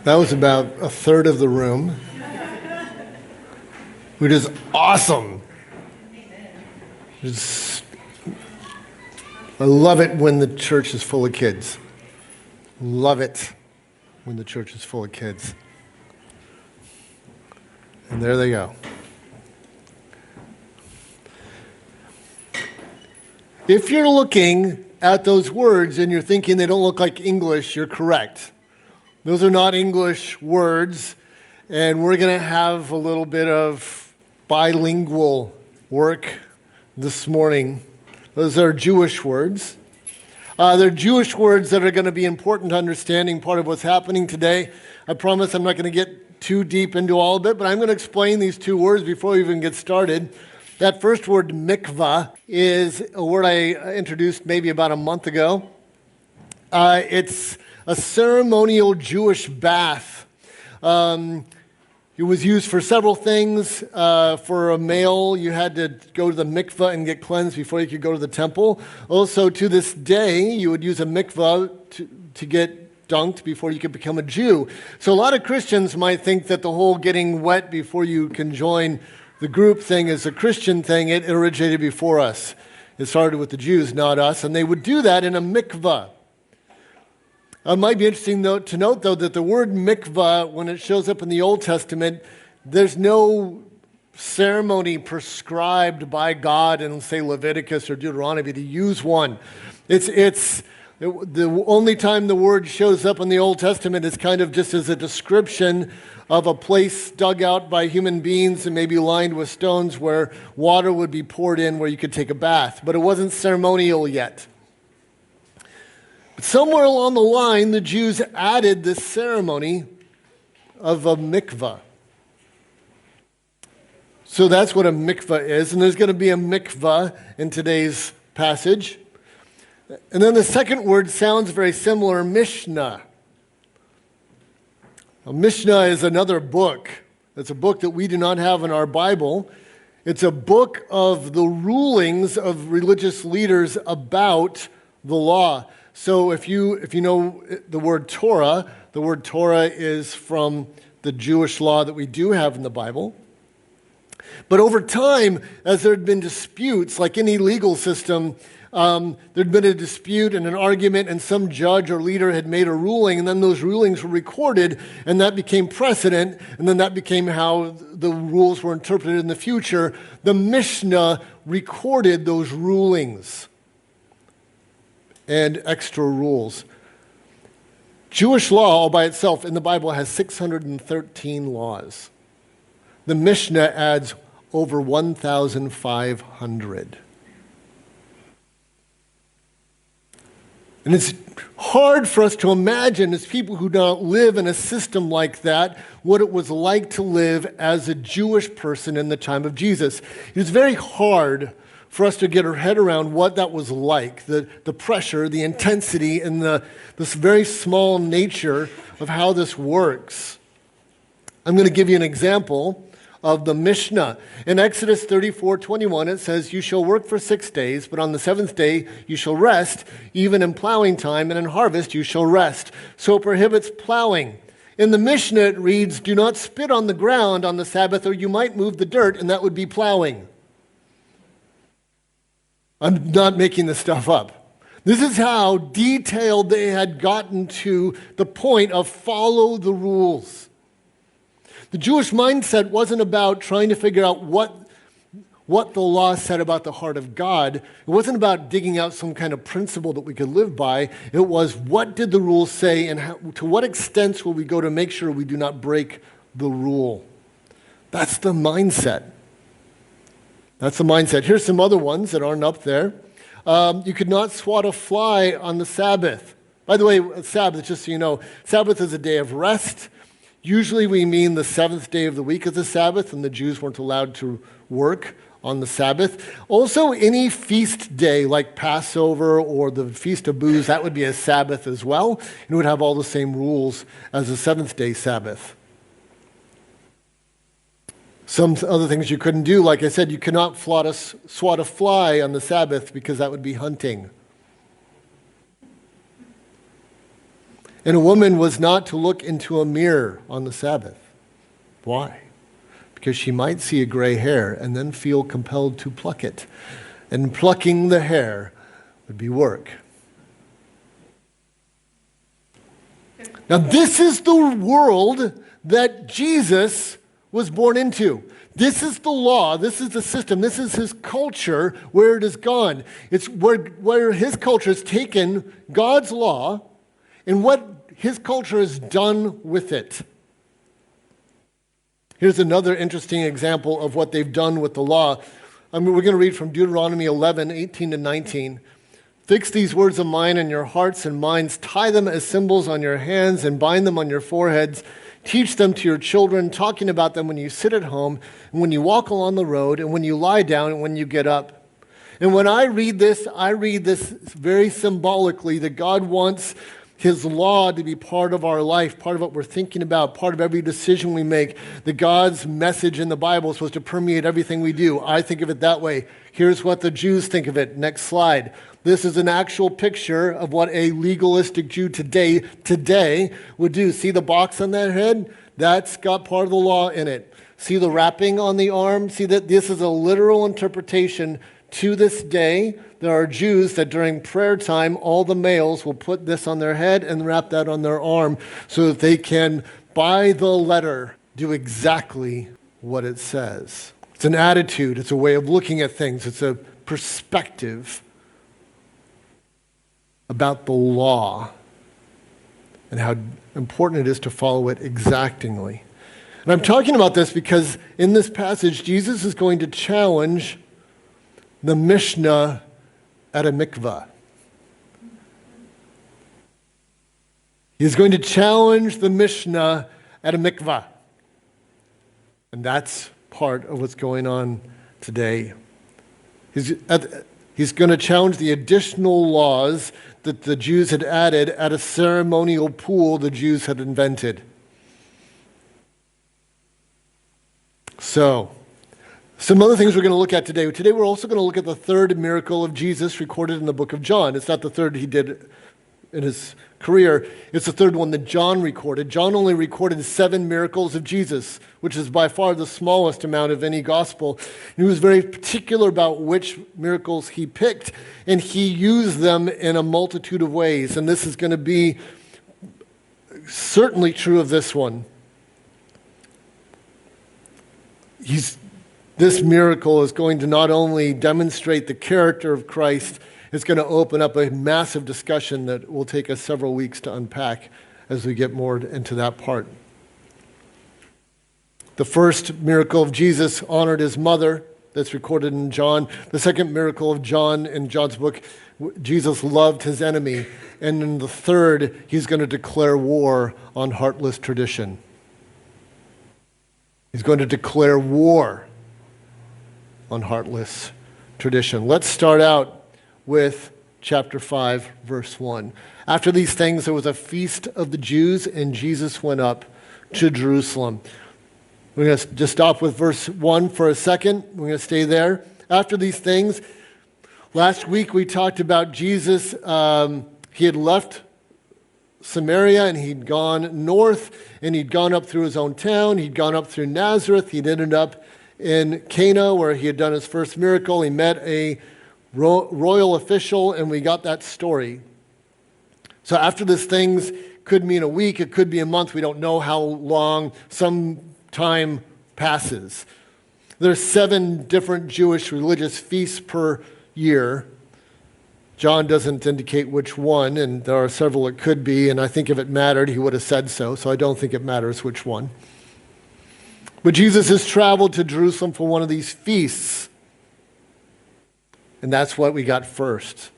That was about a third of the room, which is awesome. I love it when the church is full of kids. Love it when the church is full of kids. And there they go. If you're looking at those words and you're thinking they don't look like English, you're correct. Those are not English words, and we're going to have a little bit of bilingual work this morning. Those are Jewish words. They're Jewish words that are going to be important to understanding part of what's happening today. I promise I'm not going to get too deep into all of it, but I'm going to explain these two words before we even get started. That first word, mikvah, is a word I introduced maybe about a month ago. It's a ceremonial Jewish bath. It was used for several things. For a male, you had to go to the mikvah and get cleansed before you could go to the temple. Also, to this day, you would use a mikvah to get dunked before you could become a Jew. So a lot of Christians might think that the whole getting wet before you can join the group thing is a Christian thing. It originated before us. It started with the Jews, not us, and they would do that in a mikvah. It might be interesting to note, though, that the word mikvah, when it shows up in the Old Testament, there's no ceremony prescribed by God in, say, Leviticus or Deuteronomy to use one. It's the only time the word shows up in the Old Testament is kind of just as a description of a place dug out by human beings and maybe lined with stones where water would be poured in where you could take a bath. But it wasn't ceremonial yet. Somewhere along the line, the Jews added this ceremony of a mikvah. So that's what a mikvah is, and there's going to be a mikvah in today's passage. And then the second word sounds very similar, Mishnah. A Mishnah is another book. It's a book that we do not have in our Bible. It's a book of the rulings of religious leaders about the law. So if you know the word Torah is from the Jewish law that we do have in the Bible. But over time, as there had been disputes, like any legal system, there'd been a dispute and an argument, and some judge or leader had made a ruling, and then those rulings were recorded, and that became precedent, and then that became how the rules were interpreted in the future. The Mishnah recorded those rulings and extra rules. Jewish law all by itself in the Bible has 613 laws. The Mishnah adds over 1,500. And it's hard for us to imagine, as people who don't live in a system like that, what it was like to live as a Jewish person in the time of Jesus. It was very hard for us to get our head around what that was like, the pressure, the intensity, and this very small nature of how this works. I'm going to give you an example of the Mishnah. In Exodus 34:21, it says, "You shall work for 6 days, but on the seventh day you shall rest, even in plowing time, and in harvest you shall rest." So it prohibits plowing. In the Mishnah it reads, "Do not spit on the ground on the Sabbath, or you might move the dirt, and that would be plowing." I'm not making this stuff up. This is how detailed they had gotten to the point of follow the rules. The Jewish mindset wasn't about trying to figure out what the law said about the heart of God. It wasn't about digging out some kind of principle that we could live by. It was, what did the rules say, and to what extent will we go to make sure we do not break the rule? That's the mindset. That's the mindset. Here's some other ones that aren't up there. You could not swat a fly on the Sabbath. By the way, Sabbath, just so you know, Sabbath is a day of rest. Usually we mean the seventh day of the week as a Sabbath, and the Jews weren't allowed to work on the Sabbath. Also, any feast day like Passover or the Feast of Booths, that would be a Sabbath as well, and it would have all the same rules as the seventh day Sabbath. Some other things you couldn't do, like I said, you cannot swat a fly on the Sabbath because that would be hunting. And a woman was not to look into a mirror on the Sabbath. Why? Because she might see a gray hair and then feel compelled to pluck it. And plucking the hair would be work. Now, this is the world that Jesus was born into. This is the law. This is the system. This is his culture, where it has gone. It's where his culture has taken God's law and what his culture has done with it. Here's another interesting example of what they've done with the law. We're going to read from Deuteronomy 11, 18 to 19. Fix these words of mine in your hearts and minds. Tie them as symbols on your hands and bind them on your foreheads. Teach them to your children, talking about them when you sit at home, and when you walk along the road, and when you lie down, and when you get up. And when I read this very symbolically, that God wants his law to be part of our life, part of what we're thinking about, part of every decision we make. That God's message in the Bible is supposed to permeate everything we do. I think of it that way. Here's what the Jews think of it. Next slide. This is an actual picture of what a legalistic Jew today would do. See the box on that head? That's got part of the law in it. See the wrapping on the arm? See that this is a literal interpretation. To this day, there are Jews that during prayer time, all the males will put this on their head and wrap that on their arm so that they can, by the letter, do exactly what it says. It's an attitude. It's a way of looking at things. It's a perspective about the law and how important it is to follow it exactingly. And I'm talking about this because in this passage, Jesus is going to challenge the Mishnah at a mikvah. He's going to challenge the Mishnah at a mikvah. And that's part of what's going on today. He's going to challenge the additional laws that the Jews had added at a ceremonial pool the Jews had invented. So, some other things we're going to look at today. Today we're also going to look at the third miracle of Jesus recorded in the book of John. It's not the third he did in his career. It's the third one that John recorded. John only recorded 7 miracles of Jesus, which is by far the smallest amount of any gospel. And he was very particular about which miracles he picked, and he used them in a multitude of ways. And this is going to be certainly true of this one. This miracle is going to not only demonstrate the character of Christ, it's going to open up a massive discussion that will take us several weeks to unpack as we get more into that part. The first miracle of Jesus honored his mother, that's recorded in John. The second miracle of John in John's book, Jesus loved his enemy. And in the third, he's going to declare war on heartless tradition. He's going to declare war on heartless tradition. Let's start out with chapter 5, verse 1. After these things, there was a feast of the Jews, and Jesus went up to Jerusalem. We're going to just stop with verse 1 for a second. We're going to stay there. After these things, last week we talked about Jesus. He had left Samaria, and he'd gone north, and he'd gone up through his own town. He'd gone up through Nazareth. He'd ended up in Cana, where he had done his first miracle. He met a royal official, and we got that story. So after these things, could mean a week, it could be a month. We don't know how long. Some time passes. There's 7 different Jewish religious feasts per year. John doesn't indicate which one, and there are several it could be, and I think if it mattered, he would have said so I don't think it matters which one. But Jesus has traveled to Jerusalem for one of these feasts, and that's what we got first.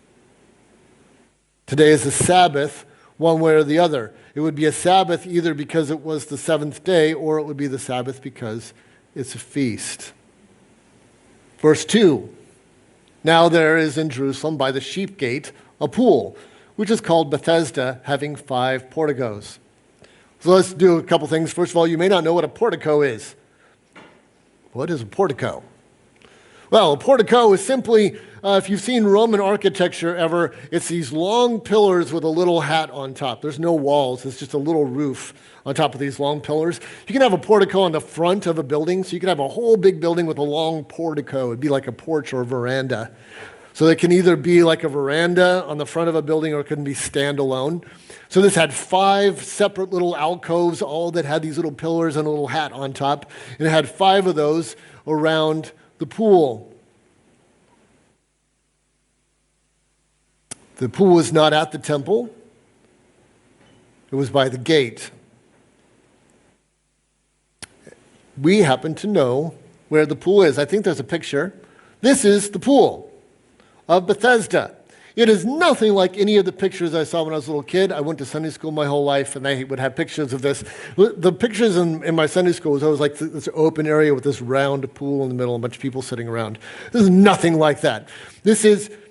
Today is the Sabbath, one way or the other. It would be a Sabbath either because it was the 7th day, or it would be the Sabbath because it's a feast. Verse 2, now there is in Jerusalem by the sheep gate a pool, which is called Bethesda, having 5 porticos. So let's do a couple things. First of all, you may not know what a portico is. What is a portico? Well, a portico is simply, if you've seen Roman architecture ever, it's these long pillars with a little hat on top. There's no walls. It's just a little roof on top of these long pillars. You can have a portico on the front of a building, so you can have a whole big building with a long portico. It'd be like a porch or a veranda. So it can either be like a veranda on the front of a building or it can be standalone. So this had 5 separate little alcoves, all that had these little pillars and a little hat on top. And it had 5 of those around the pool. The pool was not at the temple. It was by the gate. We happen to know where the pool is. I think there's a picture. This is the pool of Bethesda. It is nothing like any of the pictures I saw when I was a little kid. I went to Sunday school my whole life, and they would have pictures of this. The pictures in my Sunday school was always like this open area with this round pool in the middle, and a bunch of people sitting around. This is nothing like that.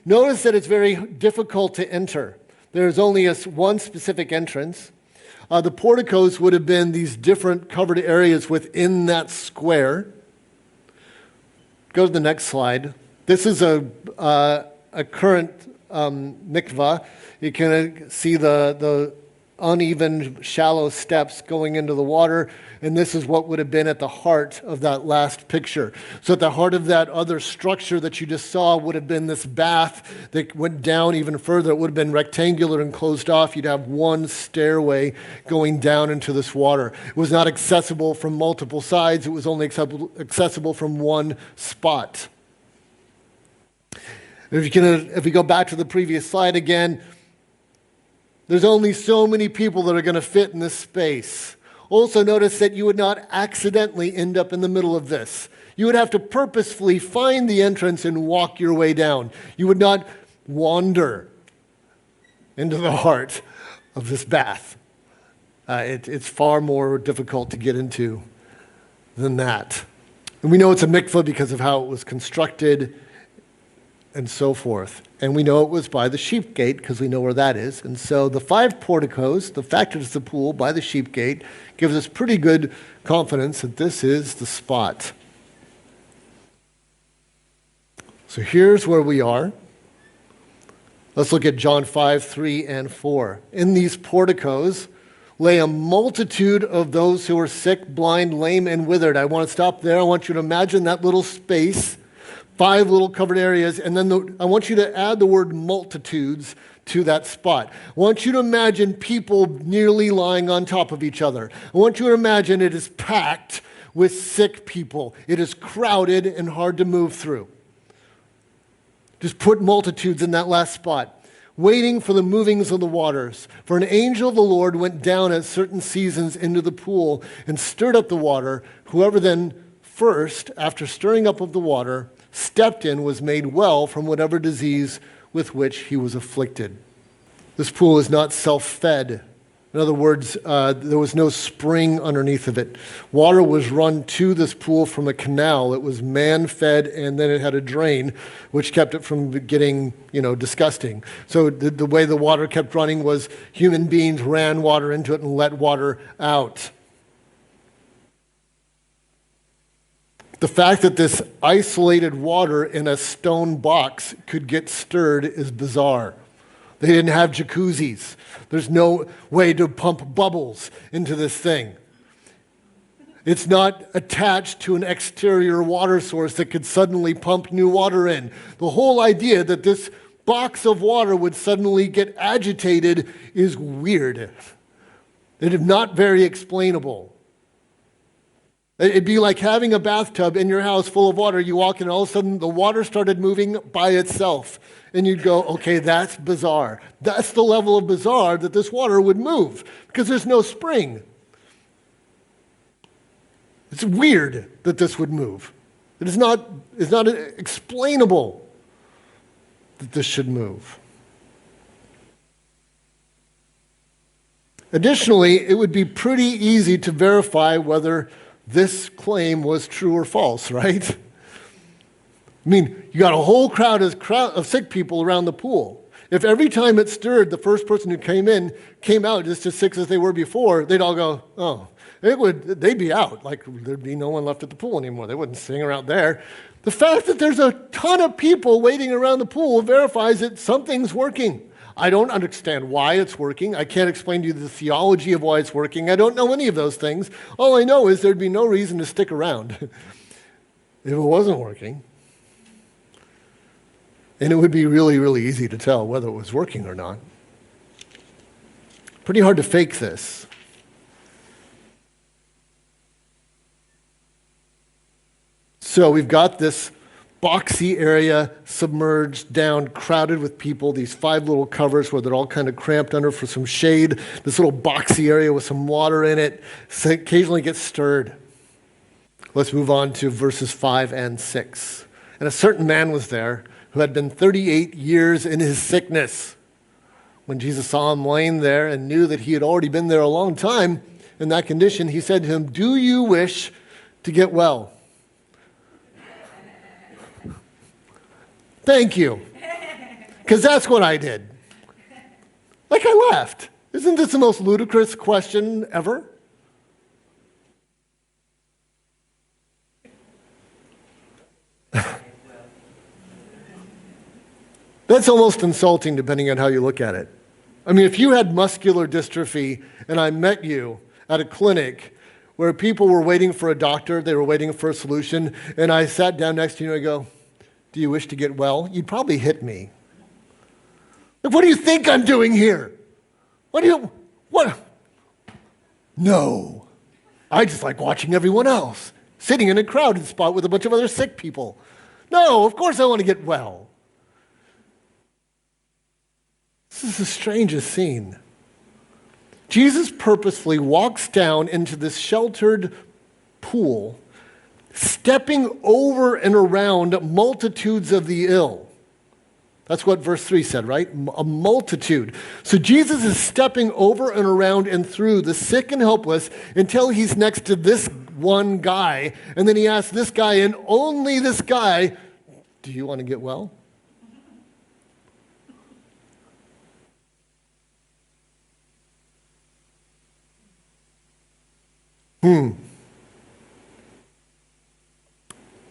Notice that it's very difficult to enter. There's only one specific entrance. The porticos would have been these different covered areas within that square. Go to the next slide. This is a current mikvah. You can see the uneven, shallow steps going into the water, and this is what would have been at the heart of that last picture. So at the heart of that other structure that you just saw would have been this bath that went down even further. It would have been rectangular and closed off. You'd have one stairway going down into this water. It was not accessible from multiple sides. It was only accessible from one spot. If we go back to the previous slide again, there's only so many people that are going to fit in this space. Also notice that you would not accidentally end up in the middle of this. You would have to purposefully find the entrance and walk your way down. You would not wander into the heart of this bath. It's far more difficult to get into than that. And we know it's a mikvah because of how it was constructed and so forth. And we know it was by the sheep gate because we know where that is. And so the 5 porticos, the fact that it's the pool by the sheep gate, gives us pretty good confidence that this is the spot. So here's where we are. Let's look at John 5, 3, and 4. In these porticos lay a multitude of those who were sick, blind, lame, and withered. I want to stop there. I want you to imagine that little space, 5 little covered areas, and then I want you to add the word multitudes to that spot. I want you to imagine people nearly lying on top of each other. I want you to imagine it is packed with sick people. It is crowded and hard to move through. Just put multitudes in that last spot, waiting for the movings of the waters. For an angel of the Lord went down at certain seasons into the pool and stirred up the water. Whoever then first, after stirring up of the water, stepped in was made well from whatever disease with which he was afflicted. This pool is not self-fed. In other words, there was no spring underneath of it. Water was run to this pool from a canal. It was man-fed, and then it had a drain, which kept it from getting, disgusting. So the way the water kept running was human beings ran water into it and let water out. The fact that this isolated water in a stone box could get stirred is bizarre. They didn't have jacuzzis. There's no way to pump bubbles into this thing. It's not attached to an exterior water source that could suddenly pump new water in. The whole idea that this box of water would suddenly get agitated is weird. It is not very explainable. It'd be like having a bathtub in your house full of water. You walk in and all of a sudden the water started moving by itself. And you'd go, okay, that's bizarre. That's the level of bizarre that this water would move because there's no spring. It's weird that this would move. It's not explainable that this should move. Additionally, it would be pretty easy to verify whether this claim was true or false, right? I mean, you got a whole crowd of sick people around the pool. If every time it stirred, the first person who came out just as sick as they were before, they'd all go, oh, they'd be out. Like there'd be no one left at the pool anymore. They wouldn't sing around there. The fact that there's a ton of people waiting around the pool verifies that something's working. I don't understand why it's working. I can't explain to you the theology of why it's working. I don't know any of those things. All I know is there'd be no reason to stick around if it wasn't working. And it would be really, really easy to tell whether it was working or not. Pretty hard to fake this. So we've got this boxy area submerged down, crowded with people, these 5 little covers where they're all kind of cramped under for some shade, this little boxy area with some water in it, so occasionally gets stirred. Let's move on to verses 5 and 6. And a certain man was there who had been 38 years in his sickness. When Jesus saw him laying there and knew that he had already been there a long time in that condition, he said to him, "Do you wish to get well?" Thank you. Because that's what I did. Like, I laughed. Isn't this the most ludicrous question ever? That's almost insulting depending on how you look at it. I mean, if you had muscular dystrophy and I met you at a clinic where people were waiting for a doctor, they were waiting for a solution, and I sat down next to you and I go, "Do you wish to get well?" You'd probably hit me. Like, what do you think I'm doing here? What? No. I just like watching everyone else, sitting in a crowded spot with a bunch of other sick people. No, of course I want to get well. This is the strangest scene. Jesus purposefully walks down into this sheltered pool, stepping over and around multitudes of the ill. That's what verse 3 said, right? A multitude. So Jesus is stepping over and around and through the sick and helpless until he's next to this one guy. And then he asks this guy and only this guy, "Do you want to get well?"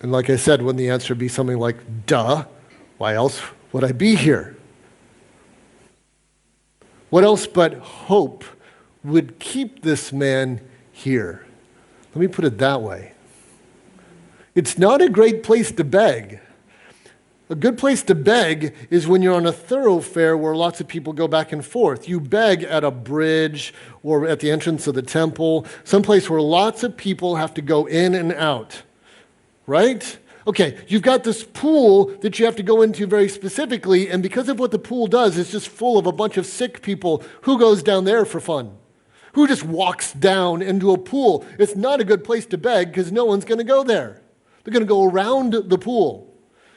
And like I said, wouldn't the answer be something like, "Duh, why else would I be here?" What else but hope would keep this man here? Let me put it that way. It's not a great place to beg. A good place to beg is when you're on a thoroughfare where lots of people go back and forth. You beg at a bridge or at the entrance of the temple, someplace where lots of people have to go in and out, right? Okay, you've got this pool that you have to go into very specifically, and because of what the pool does, it's just full of a bunch of sick people. Who goes down there for fun? Who just walks down into a pool? It's not a good place to beg because no one's going to go there. They're going to go around the pool.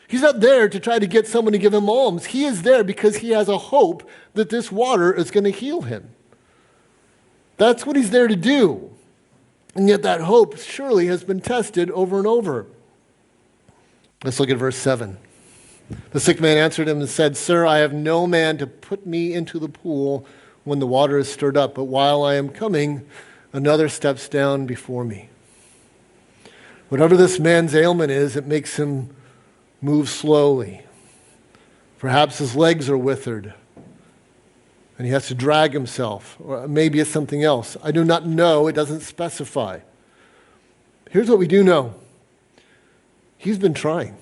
He's not there to try to get someone to give him alms. He is there because he has a hope that this water is going to heal him. That's what he's there to do. And yet that hope surely has been tested over and over. Let's look at verse 7. The sick man answered him and said, "Sir, I have no man to put me into the pool when the water is stirred up, but while I am coming, another steps down before me." Whatever this man's ailment is, it makes him move slowly. Perhaps his legs are withered and he has to drag himself, or maybe it's something else. I do not know. It doesn't specify. Here's what we do know. He's been trying.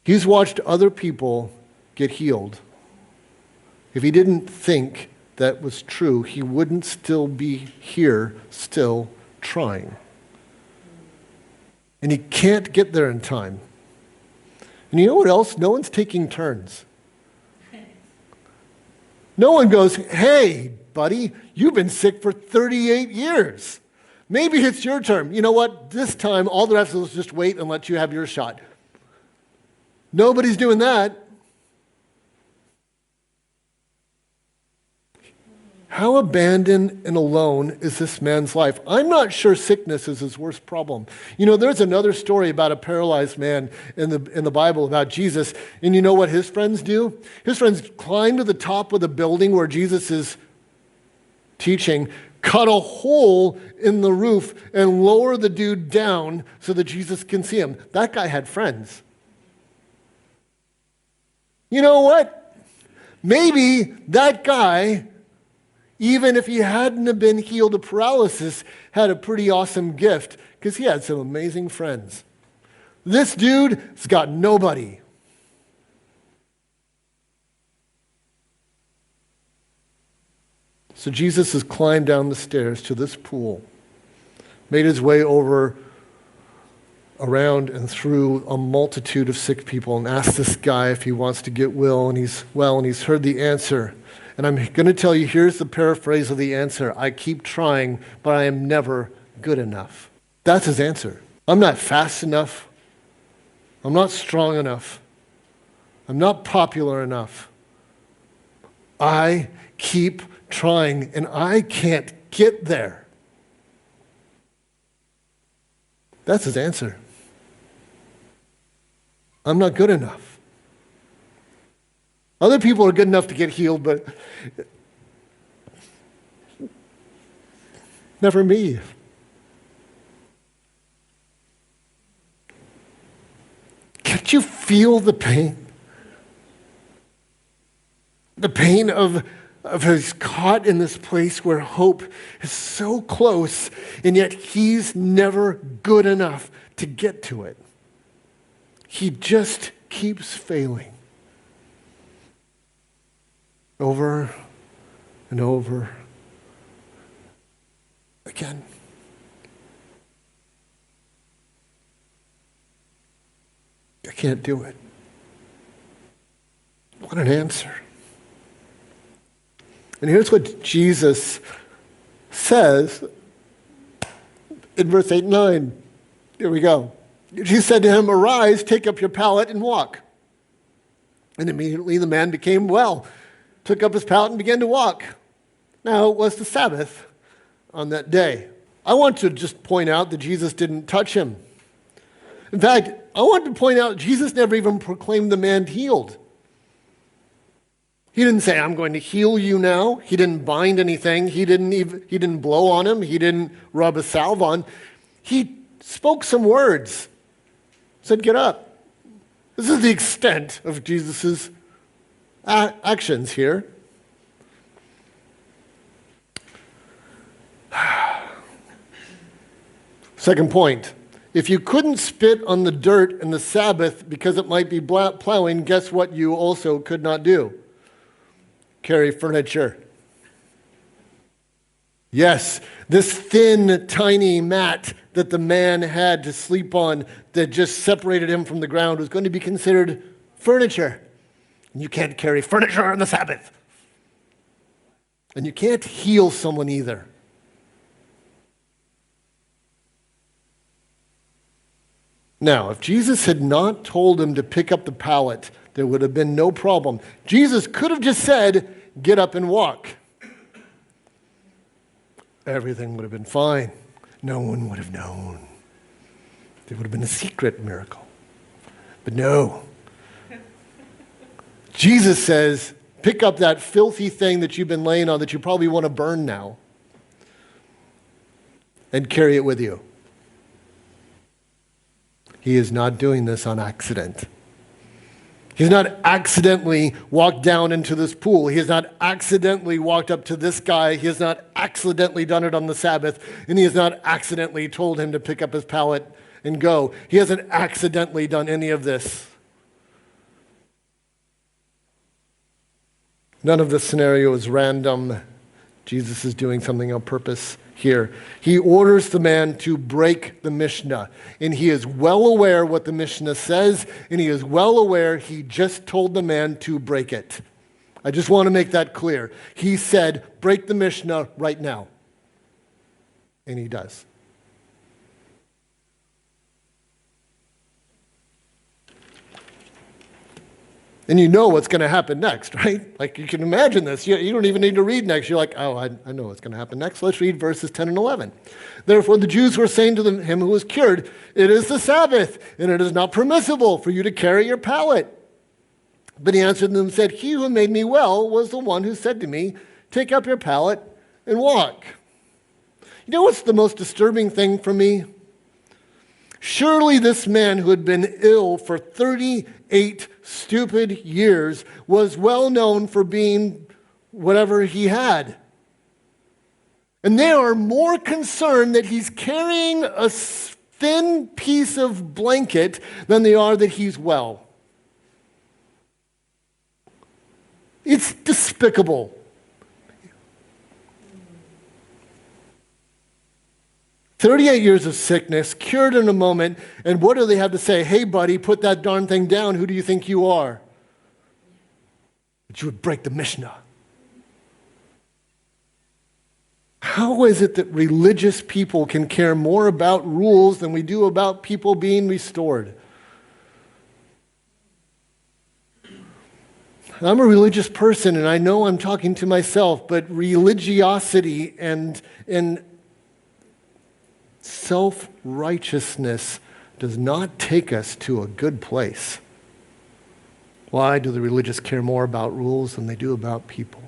He's watched other people get healed. If he didn't think that was true, he wouldn't still be here, still trying. And he can't get there in time. And you know what else? No one's taking turns. No one goes, "Hey, buddy, you've been sick for 38 years. Maybe it's your turn. You know what? This time, all the rest of us just wait and let you have your shot." Nobody's doing that. How abandoned and alone is this man's life? I'm not sure sickness is his worst problem. You know, there's another story about a paralyzed man in the Bible about Jesus, and you know what his friends do? His friends climb to the top of the building where Jesus is teaching, cut a hole in the roof and lower the dude down so that Jesus can see him. That guy had friends. You know what? Maybe that guy, even if he hadn't have been healed of paralysis, had a pretty awesome gift because he had some amazing friends. This dude has got nobody. So Jesus has climbed down the stairs to this pool, made his way over, around and through a multitude of sick people, and asked this guy if he wants to get well, and he's heard the answer. And I'm going to tell you, here's the paraphrase of the answer. I keep trying, but I am never good enough. That's his answer. I'm not fast enough. I'm not strong enough. I'm not popular enough. I keep trying, and I can't get there. That's his answer. I'm not good enough. Other people are good enough to get healed, but never me. Can't you feel the pain? The pain of he's caught in this place where hope is so close, and yet he's never good enough to get to it. He just keeps failing. Over and over again. I can't do it. What an answer. And here's what Jesus says in verse 8 and 9. Here we go. Jesus said to him, "Arise, take up your pallet and walk." And immediately the man became well, took up his pallet and began to walk. Now it was the Sabbath on that day. I want to just point out that Jesus didn't touch him. In fact, I want to point out Jesus never even proclaimed the man healed. He didn't say, "I'm going to heal you now." He didn't bind anything. He didn't blow on him. He didn't rub a salve on. He spoke some words. Said, "Get up." This is the extent of Jesus' actions here. Second point. If you couldn't spit on the dirt in the Sabbath because it might be plowing, guess what you also could not do? Carry furniture. Yes, this thin, tiny mat that the man had to sleep on that just separated him from the ground was going to be considered furniture. And you can't carry furniture on the Sabbath. And you can't heal someone either. Now, if Jesus had not told him to pick up the pallet, there would have been no problem. Jesus could have just said, "Get up and walk." Everything would have been fine. No one would have known. It would have been a secret miracle. But no. Jesus says, pick up that filthy thing that you've been laying on that you probably want to burn now and carry it with you. He is not doing this on accident. He's not accidentally walked down into this pool. He has not accidentally walked up to this guy. He has not accidentally done it on the Sabbath. And he has not accidentally told him to pick up his pallet and go. He hasn't accidentally done any of this. None of this scenario is random. Jesus is doing something on purpose here. He orders the man to break the Mishnah. And he is well aware what the Mishnah says, and he is well aware he just told the man to break it. I just want to make that clear. He said, break the Mishnah right now. And he does. And you know what's going to happen next, right? Like you can imagine this. You don't even need to read next. You're like, oh, I know what's going to happen next. Let's read verses 10 and 11. Therefore the Jews were saying to him who was cured, "It is the Sabbath, and it is not permissible for you to carry your pallet." But he answered them and said, "He who made me well was the one who said to me, 'Take up your pallet and walk.'" You know what's the most disturbing thing for me? Surely this man who had been ill for 38 stupid years was well known for being whatever he had. And they are more concerned that he's carrying a thin piece of blanket than they are that he's well. It's despicable. 38 years of sickness, cured in a moment, and what do they have to say? Hey, buddy, put that darn thing down. Who do you think you are? That you would break the Mishnah. How is it that religious people can care more about rules than we do about people being restored? I'm a religious person, and I know I'm talking to myself, but religiosity and self-righteousness does not take us to a good place. Why do the religious care more about rules than they do about people?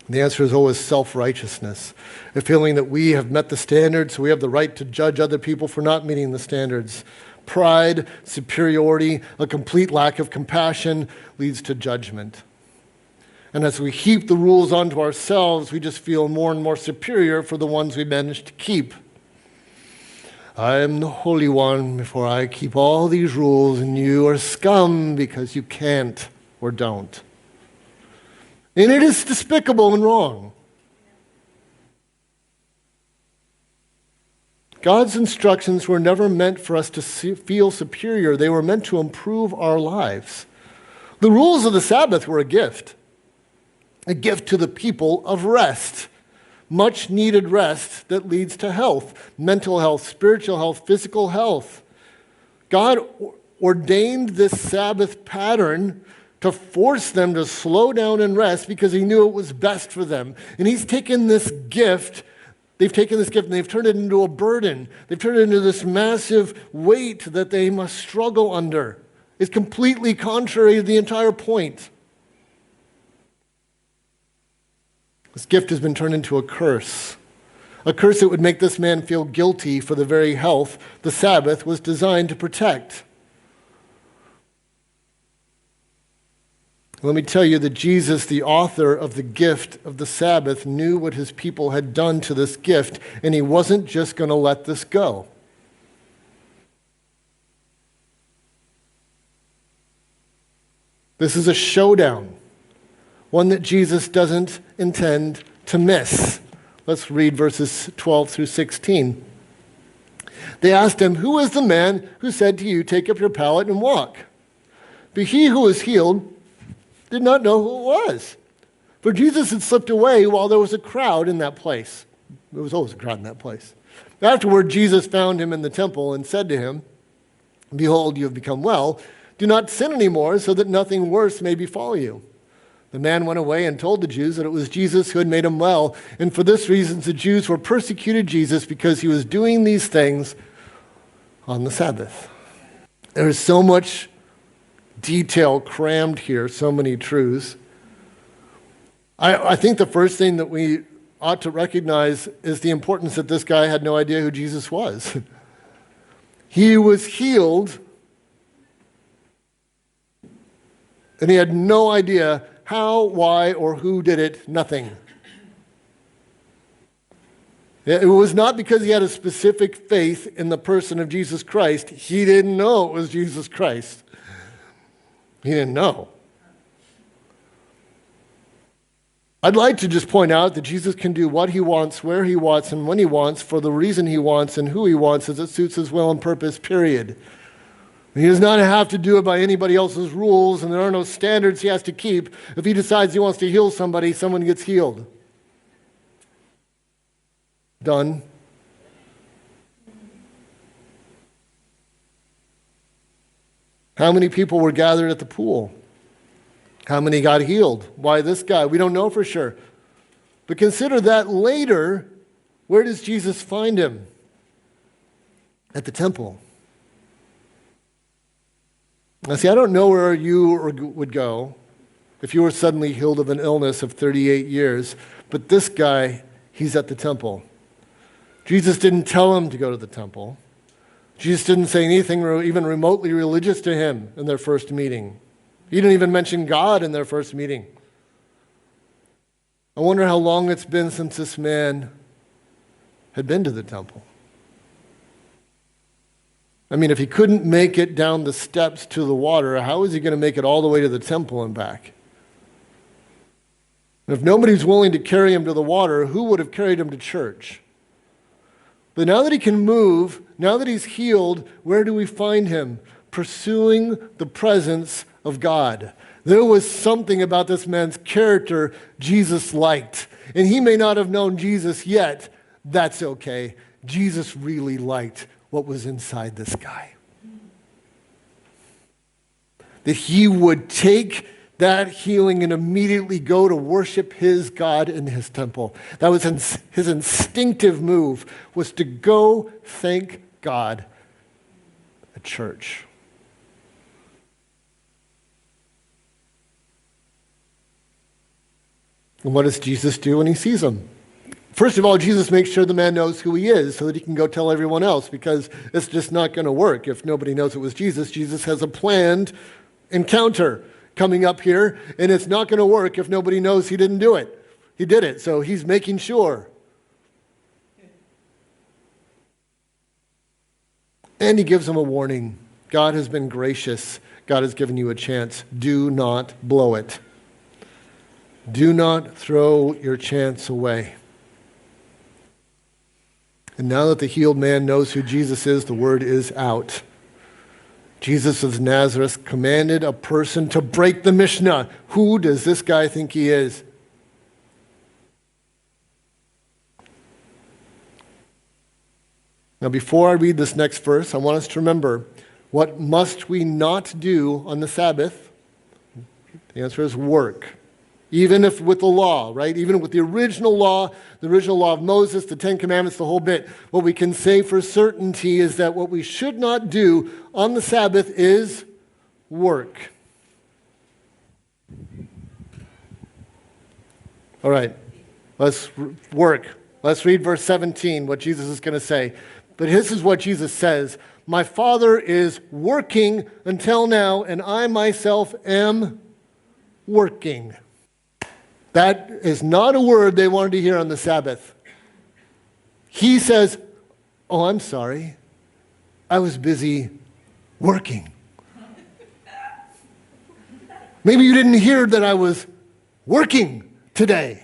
The answer is always self-righteousness, a feeling that we have met the standards, so we have the right to judge other people for not meeting the standards. Pride, superiority, a complete lack of compassion leads to judgment. And as we heap the rules onto ourselves, we just feel more and more superior for the ones we managed to keep. I am the Holy One, for I keep all these rules, and you are scum because you can't or don't. And it is despicable and wrong. God's instructions were never meant for us to feel superior. They were meant to improve our lives. The rules of the Sabbath were a gift to the people of rest, much needed rest that leads to health, mental health, spiritual health, physical health. God ordained this Sabbath pattern to force them to slow down and rest because he knew it was best for them. And he's taken this gift, they've taken this gift and they've turned it into a burden. They've turned it into this massive weight that they must struggle under. It's completely contrary to the entire point. This gift has been turned into a curse that would make this man feel guilty for the very health the Sabbath was designed to protect. Let me tell you that Jesus, the author of the gift of the Sabbath, knew what his people had done to this gift, and he wasn't just going to let this go. This is a showdown, one that Jesus doesn't intend to miss. Let's read verses 12 through 16. They asked him, "Who is the man who said to you, 'Take up your pallet and walk'?" But he who was healed did not know who it was, for Jesus had slipped away while there was a crowd in that place. There was always a crowd in that place. Afterward, Jesus found him in the temple and said to him, "Behold, you have become well. Do not sin anymore, so that nothing worse may befall you." The man went away and told the Jews that it was Jesus who had made him well, and for this reason the Jews were persecuted Jesus because he was doing these things on the Sabbath. There is so much detail crammed here, so many truths. I think the first thing that we ought to recognize is the importance that this guy had no idea who Jesus was. He was healed, and he had no idea how, why, or who did it. Nothing. It was not because he had a specific faith in the person of Jesus Christ. He didn't know it was Jesus Christ. He didn't know. I'd like to just point out that Jesus can do what he wants, where he wants, and when he wants, for the reason he wants and who he wants as it suits his will and purpose, period. He does not have to do it by anybody else's rules, and there are no standards he has to keep. If he decides he wants to heal somebody, someone gets healed. Done. How many people were gathered at the pool? How many got healed? Why this guy? We don't know for sure. But consider that later, where does Jesus find him? At the temple. Now see, I don't know where you would go if you were suddenly healed of an illness of 38 years, but this guy, he's at the temple. Jesus didn't tell him to go to the temple. Jesus didn't say anything even remotely religious to him in their first meeting. He didn't even mention God in their first meeting. I wonder how long it's been since this man had been to the temple. I mean, if he couldn't make it down the steps to the water, how is he going to make it all the way to the temple and back? And if nobody's willing to carry him to the water, who would have carried him to church? But now that he can move, now that he's healed, where do we find him? Pursuing the presence of God. There was something about this man's character Jesus liked. And he may not have known Jesus yet. That's okay. Jesus really liked what was inside this guy. That he would take that healing and immediately go to worship his God in his temple. That was his instinctive move, was to go thank God at church. And what does Jesus do when he sees him? First of all, Jesus makes sure the man knows who he is so that he can go tell everyone else, because it's just not going to work if nobody knows it was Jesus. Jesus has a planned encounter coming up here, and it's not going to work if nobody knows he didn't do it. He did it, so he's making sure. And he gives him a warning. God has been gracious. God has given you a chance. Do not blow it. Do not throw your chance away. And now that the healed man knows who Jesus is, the word is out. Jesus of Nazareth commanded a person to break the Mishnah. Who does this guy think he is? Now, before I read this next verse, I want us to remember, what must we not do on the Sabbath? The answer is work. Even if with the law, right? Even with the original law of Moses, the Ten Commandments, the whole bit. What we can say for certainty is that what we should not do on the Sabbath is work. All right, let's work. Let's read verse 17, what Jesus is going to say. But this is what Jesus says. My Father is working until now, and I myself am working. That is not a word they wanted to hear on the Sabbath. He says, oh, I'm sorry. I was busy working. Maybe you didn't hear that I was working today.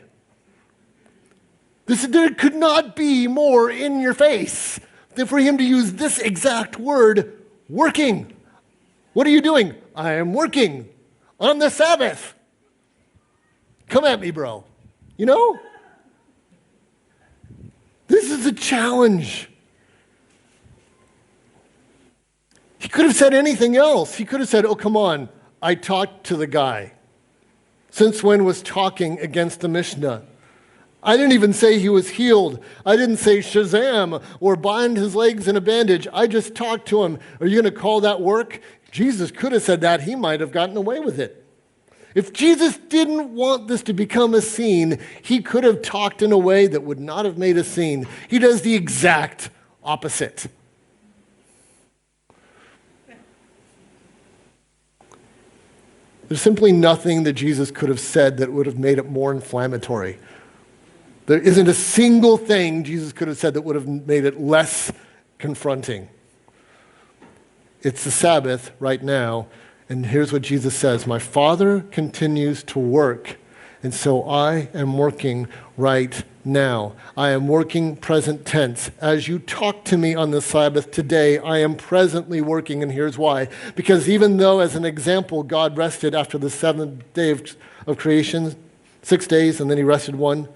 There could not be more in your face than for him to use this exact word, working. What are you doing? I am working on the Sabbath. Come at me, bro. You know? This is a challenge. He could have said anything else. He could have said, oh, come on. I talked to the guy. Since when was talking against the Mishnah? I didn't even say he was healed. I didn't say Shazam or bind his legs in a bandage. I just talked to him. Are you going to call that work? Jesus could have said that. He might have gotten away with it. If Jesus didn't want this to become a scene, he could have talked in a way that would not have made a scene. He does the exact opposite. There's simply nothing that Jesus could have said that would have made it more inflammatory. There isn't a single thing Jesus could have said that would have made it less confronting. It's the Sabbath right now. And here's what Jesus says, my Father continues to work, and so I am working right now. I am working present tense. As you talk to me on the Sabbath today, I am presently working, and here's why. Because even though, as an example, God rested after the seventh day of creation, 6 days, and then he rested one,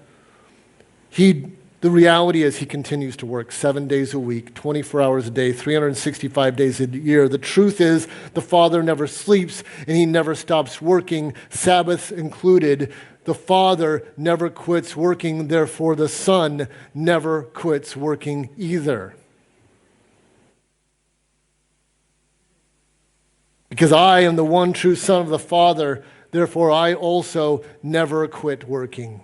the reality is he continues to work 7 days a week, 24 hours a day, 365 days a year. The truth is the Father never sleeps and he never stops working, Sabbath included. The Father never quits working, therefore the Son never quits working either. Because I am the one true Son of the Father, therefore I also never quit working.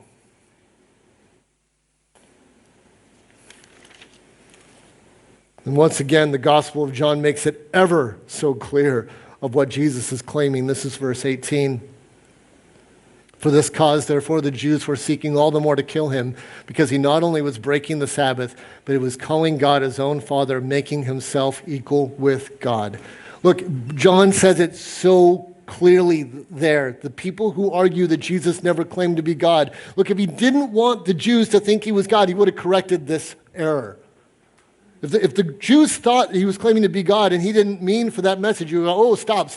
And once again, the Gospel of John makes it ever so clear of what Jesus is claiming. This is verse 18. For this cause, therefore, the Jews were seeking all the more to kill him, because he not only was breaking the Sabbath, but he was calling God his own Father, making himself equal with God. Look, John says it so clearly there. The people who argue that Jesus never claimed to be God. Look, if he didn't want the Jews to think he was God, he would have corrected this error. If the Jews thought he was claiming to be God and he didn't mean for that message, you go, oh, stop.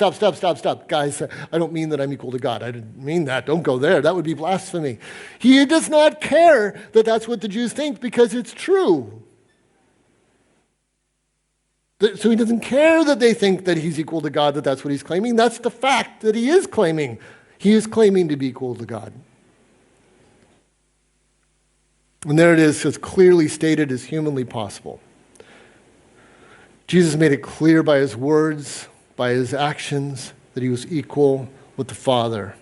Guys, I don't mean that I'm equal to God. I didn't mean that. Don't go there. That would be blasphemy. He does not care that that's what the Jews think because it's true. So he doesn't care that they think that he's equal to God, that that's what he's claiming. That's the fact that he is claiming. He is claiming to be equal to God. And there it is, as clearly stated as humanly possible. Jesus made it clear by his words, by his actions, that he was equal with the Father.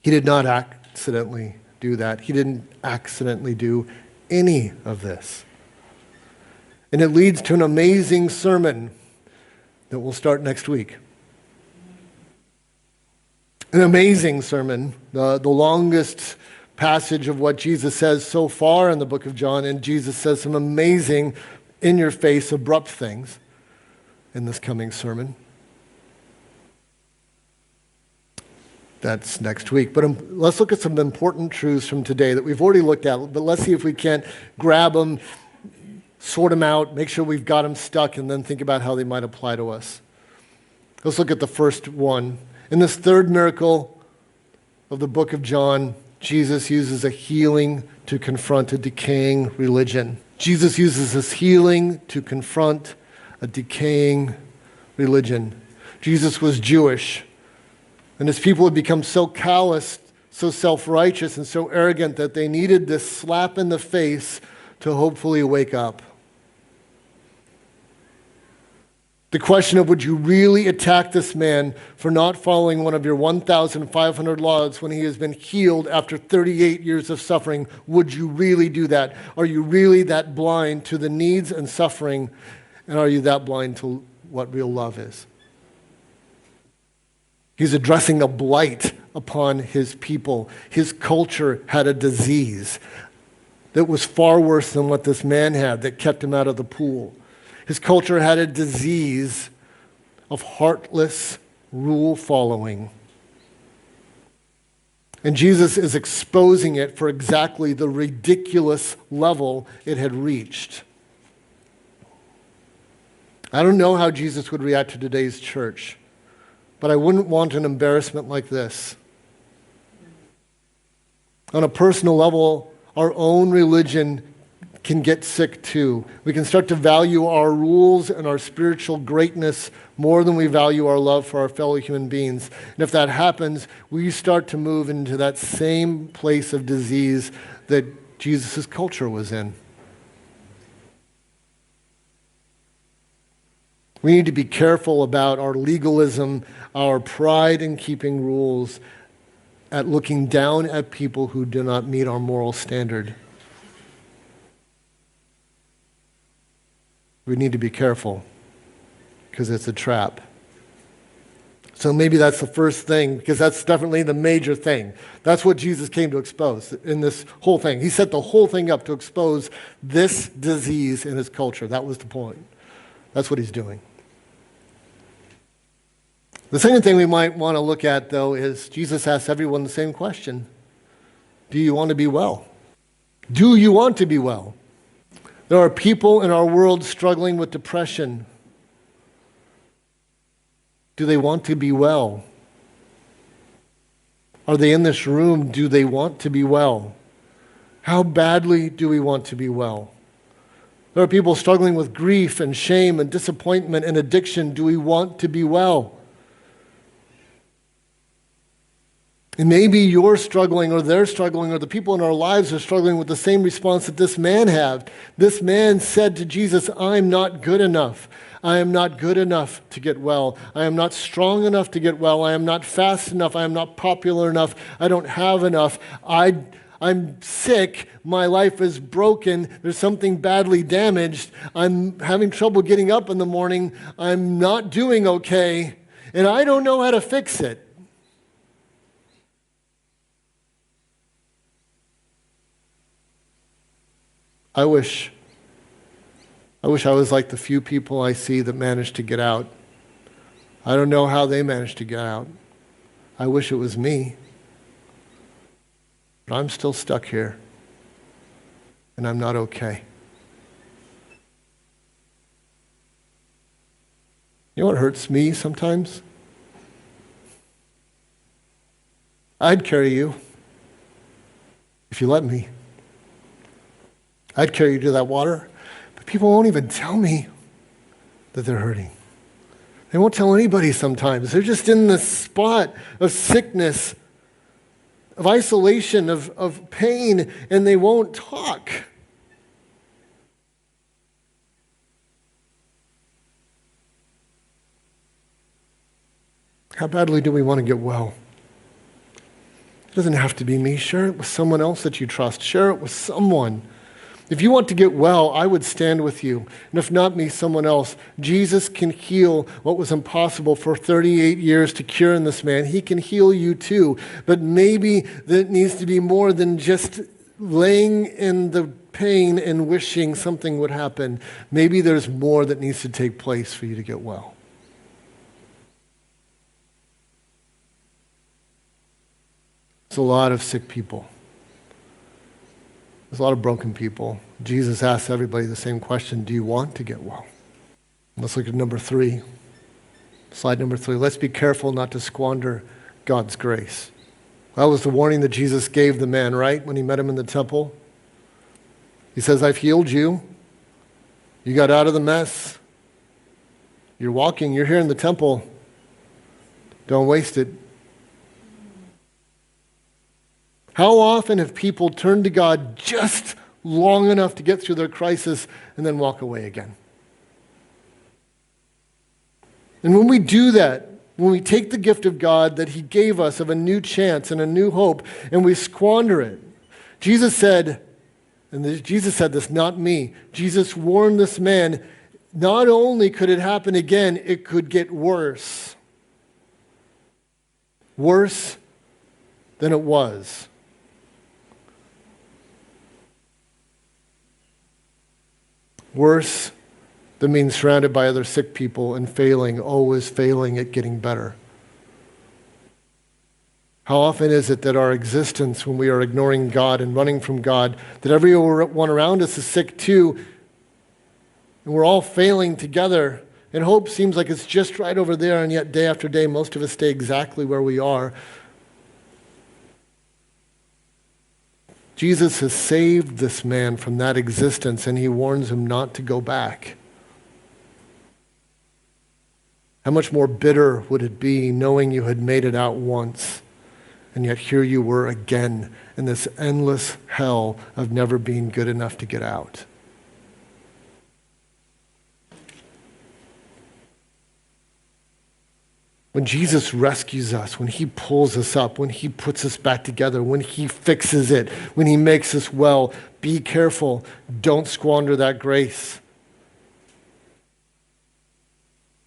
He did not accidentally do that. He didn't accidentally do any of this. And it leads to an amazing sermon that will start next week. An amazing sermon, the longest passage of what Jesus says so far in the book of John, and Jesus says some amazing, in-your-face, abrupt things in this coming sermon. That's next week. But let's look at some important truths from today that we've already looked at, but let's see if we can't grab them, sort them out, make sure we've got them stuck, and then think about how they might apply to us. Let's look at the first one. In this third miracle of the book of John, Jesus uses a healing to confront a decaying religion. Jesus uses this healing to confront a decaying religion. Jesus was Jewish, and his people had become so calloused, so self-righteous, and so arrogant that they needed this slap in the face to hopefully wake up. The question of, would you really attack this man for not following one of your 1,500 laws when he has been healed after 38 years of suffering? Would you really do that? Are you really that blind to the needs and suffering? And are you that blind to what real love is? He's addressing a blight upon his people. His culture had a disease that was far worse than what this man had that kept him out of the pool. His culture had a disease of heartless rule following. And Jesus is exposing it for exactly the ridiculous level it had reached. I don't know how Jesus would react to today's church, but I wouldn't want an embarrassment like this. On a personal level, our own religion can get sick too. We can start to value our rules and our spiritual greatness more than we value our love for our fellow human beings. And if that happens, we start to move into that same place of disease that Jesus' culture was in. We need to be careful about our legalism, our pride in keeping rules, at looking down at people who do not meet our moral standard. We need to be careful because it's a trap. So maybe that's the first thing, because that's definitely the major thing. That's what Jesus came to expose in this whole thing. He set the whole thing up to expose this disease in his culture. That was the point. That's what he's doing. The second thing we might want to look at, though, is Jesus asks everyone the same question. Do you want to be well? Do you want to be well? There are people in our world struggling with depression. Do they want to be well? Are they in this room? Do they want to be well? How badly do we want to be well? There are people struggling with grief and shame and disappointment and addiction. Do we want to be well? And maybe you're struggling, or they're struggling, or the people in our lives are struggling with the same response that this man had. This man said to Jesus, I'm not good enough. I am not good enough to get well. I am not strong enough to get well. I am not fast enough. I am not popular enough. I don't have enough. I'm sick, my life is broken, there's something badly damaged, I'm having trouble getting up in the morning, I'm not doing okay, and I don't know how to fix it. I wish I was like the few people I see that managed to get out. I don't know how they managed to get out. I wish it was me. But I'm still stuck here. And I'm not okay. You know what hurts me sometimes? I'd carry you if you let me. I'd carry you to that water. But people won't even tell me that they're hurting. They won't tell anybody sometimes. They're just in the spot of sickness, of isolation, of pain, and they won't talk. How badly do we want to get well? It doesn't have to be me. Share it with someone else that you trust. Share it with someone. If you want to get well, I would stand with you. And if not me, someone else. Jesus can heal what was impossible for 38 years to cure in this man. He can heal you too. But maybe that needs to be more than just laying in the pain and wishing something would happen. Maybe there's more that needs to take place for you to get well. There's a lot of sick people. There's a lot of broken people. Jesus asks everybody the same question: do you want to get well? Let's look at number 3. Slide number 3. Let's be careful not to squander God's grace. That was the warning that Jesus gave the man, right? When he met him in the temple. He says, I've healed you. You got out of the mess. You're walking. You're here in the temple. Don't waste it. How often have people turned to God just long enough to get through their crisis and then walk away again? And when we do that, when we take the gift of God that he gave us of a new chance and a new hope, and we squander it, Jesus said, Jesus said this, not me. Jesus warned this man, not only could it happen again, it could get worse. Worse than it was. Worse than being surrounded by other sick people and failing, always failing at getting better. How often is it that our existence, when we are ignoring God and running from God, that everyone around us is sick too, and we're all failing together, and hope seems like it's just right over there, and yet day after day, most of us stay exactly where we are. Jesus has saved this man from that existence, and he warns him not to go back. How much more bitter would it be knowing you had made it out once, and yet here you were again in this endless hell of never being good enough to get out? When Jesus rescues us, when he pulls us up, when he puts us back together, when he fixes it, when he makes us well, be careful. Don't squander that grace.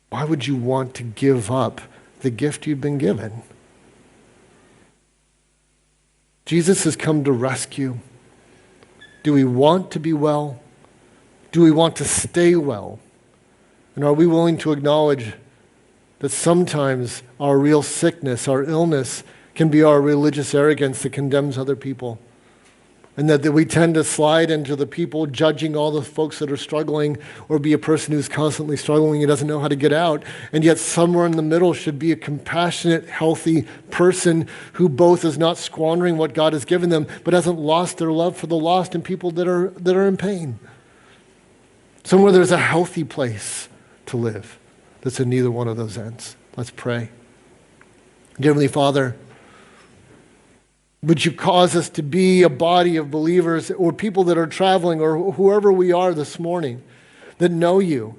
Why would you want to give up the gift you've been given? Jesus has come to rescue. Do we want to be well? Do we want to stay well? And are we willing to acknowledge that sometimes our real sickness, our illness, can be our religious arrogance that condemns other people? And that we tend to slide into the people judging all the folks that are struggling, or be a person who's constantly struggling and doesn't know how to get out. And yet somewhere in the middle should be a compassionate, healthy person who both is not squandering what God has given them, but hasn't lost their love for the lost and people that are in pain. Somewhere there's a healthy place to live that's in neither one of those ends. Let's pray. Dear Heavenly Father, would you cause us to be a body of believers or people that are traveling or whoever we are this morning that know you,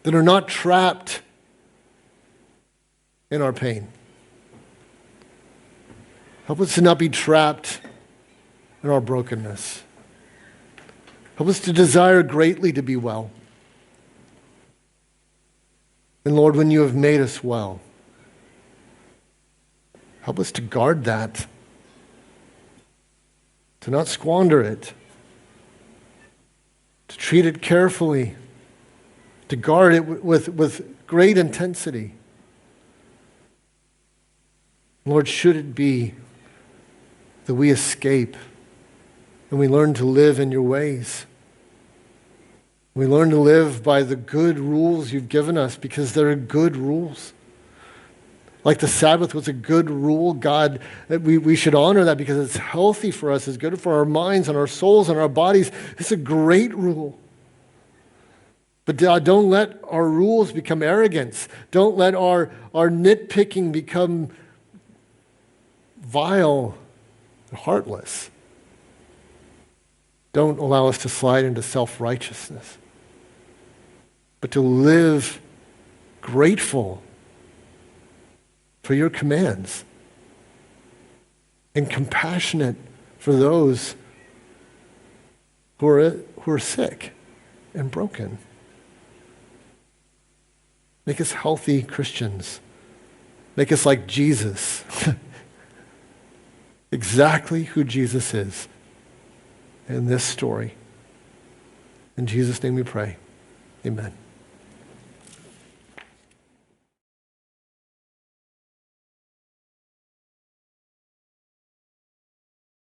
that are not trapped in our pain. Help us to not be trapped in our brokenness. Help us to desire greatly to be well. And Lord, when you have made us well, help us to guard that, to not squander it, to treat it carefully, to guard it with great intensity. Lord, should it be that we escape and we learn to live in your ways. We learn to live by the good rules you've given us because they're good rules. Like the Sabbath was a good rule, God, we should honor that because it's healthy for us, it's good for our minds and our souls and our bodies. It's a great rule. But don't let our rules become arrogance. Don't let our nitpicking become vile and heartless. Don't allow us to slide into self-righteousness, but to live grateful for your commands and compassionate for those who are sick and broken. Make us healthy Christians. Make us like Jesus. Exactly who Jesus is in this story. In Jesus' name we pray. Amen.